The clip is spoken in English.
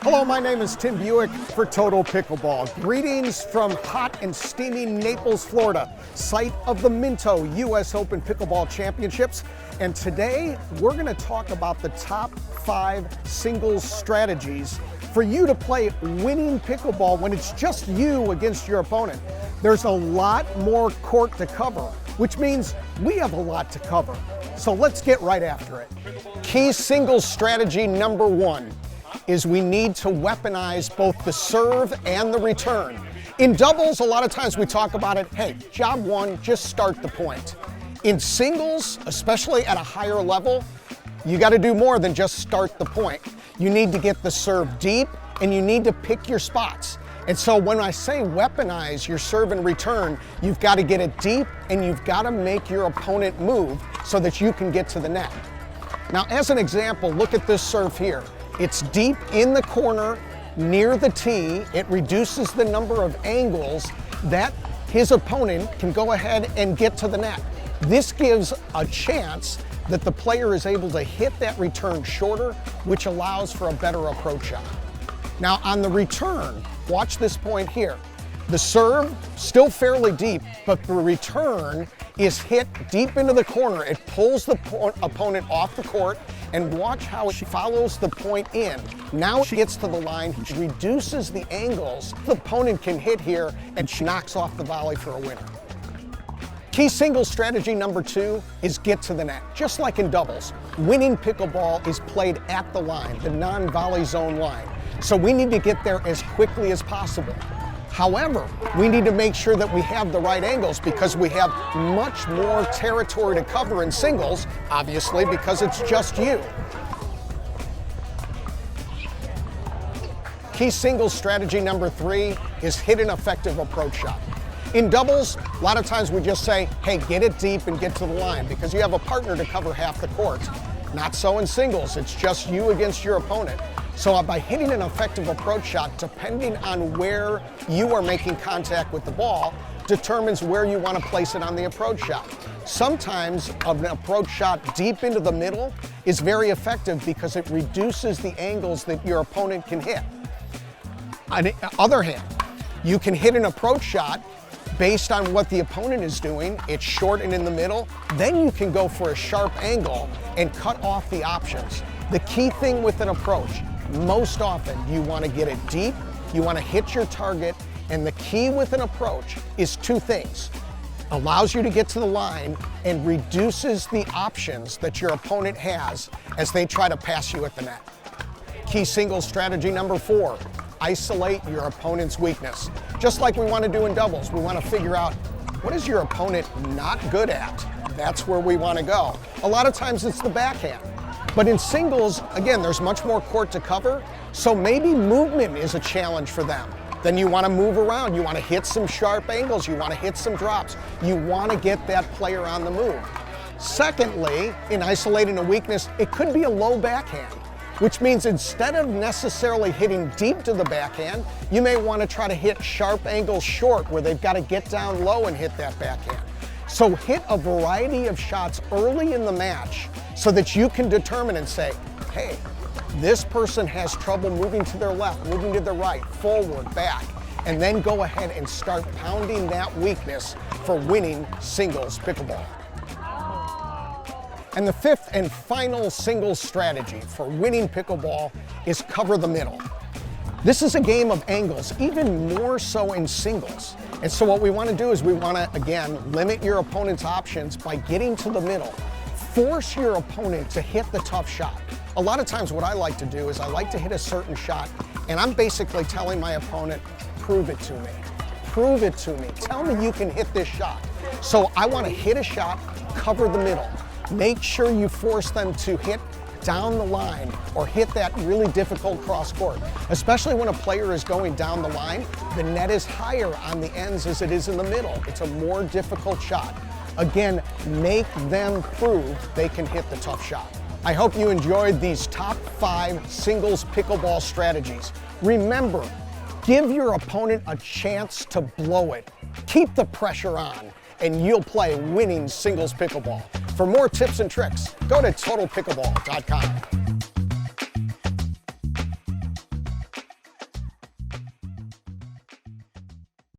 Hello, my name is Tim Buwick for Total Pickleball. Greetings from hot and steamy Naples, Florida, site of the Minto US Open Pickleball Championships. And today we're going to talk about the top 5 singles strategies for you to play winning pickleball when it's just you against your opponent. There's a lot more court to cover, which means we have a lot to cover. So let's get right after it. Key singles strategy number 1 is we need to weaponize both the serve and the return. In doubles, a lot of times we talk about it, hey, job 1, just start the point. In singles, especially at a higher level, you got to do more than just start the point. You need to get the serve deep and you need to pick your spots. And so when I say weaponize your serve and return, you've got to get it deep and you've got to make your opponent move so that you can get to the net. Now, as an example, look at this serve here. It's deep in the corner near the tee. It reduces the number of angles that his opponent can go ahead and get to the net. This gives a chance that the player is able to hit that return shorter, which allows for a better approach shot. Now on the return, watch this point here. The serve, still fairly deep, but the return is hit deep into the corner. It pulls the opponent off the court, and watch how she follows the point in. Now she gets to the line, reduces the angles the opponent can hit here, and she knocks off the volley for a winner. Key singles strategy number 2 is get to the net. Just like in doubles, winning pickleball is played at the line, the non-volley zone line. So we need to get there as quickly as possible. However, we need to make sure that we have the right angles because we have much more territory to cover in singles, obviously, because it's just you. Key singles strategy number 3 is hit an effective approach shot. In doubles, a lot of times we just say, hey, get it deep and get to the line because you have a partner to cover half the court. Not so in singles, it's just you against your opponent. So by hitting an effective approach shot, depending on where you are making contact with the ball, determines where you want to place it on the approach shot. Sometimes an approach shot deep into the middle is very effective because it reduces the angles that your opponent can hit. On the other hand, you can hit an approach shot based on what the opponent is doing. It's short and in the middle. Then you can go for a sharp angle and cut off the options. The key thing with an approach, most often you want to get it deep, you want to hit your target, and the key with an approach is 2 things. Allows you to get to the line and reduces the options that your opponent has as they try to pass you at the net. Key singles strategy number 4, isolate your opponent's weakness. Just like we want to do in doubles, we want to figure out what is your opponent not good at. That's where we want to go. A lot of times it's the backhand. But in singles, again, there's much more court to cover, so maybe movement is a challenge for them. Then you want to move around, you want to hit some sharp angles, you want to hit some drops. You want to get that player on the move. Secondly, in isolating a weakness, it could be a low backhand, which means instead of necessarily hitting deep to the backhand, you may want to try to hit sharp angles short where they've got to get down low and hit that backhand. So hit a variety of shots early in the match so that you can determine and say, hey, this person has trouble moving to their left, moving to their right, forward, back, and then go ahead and start pounding that weakness for winning singles pickleball. And the 5th and final singles strategy for winning pickleball is cover the middle. This is a game of angles, even more so in singles. And so what we want to do is we want to, again, limit your opponent's options by getting to the middle. Force your opponent to hit the tough shot. A lot of times what I like to do is I like to hit a certain shot, and I'm basically telling my opponent, prove it to me. Prove it to me. Tell me you can hit this shot. So I want to hit a shot, cover the middle. Make sure you force them to hit down the line or hit that really difficult cross court. Especially when a player is going down the line, the net is higher on the ends as it is in the middle. It's a more difficult shot. Again, make them prove they can hit the tough shot. I hope you enjoyed these top 5 singles pickleball strategies. Remember, give your opponent a chance to blow it. Keep the pressure on, and you'll play winning singles pickleball. For more tips and tricks, go to totalpickleball.com.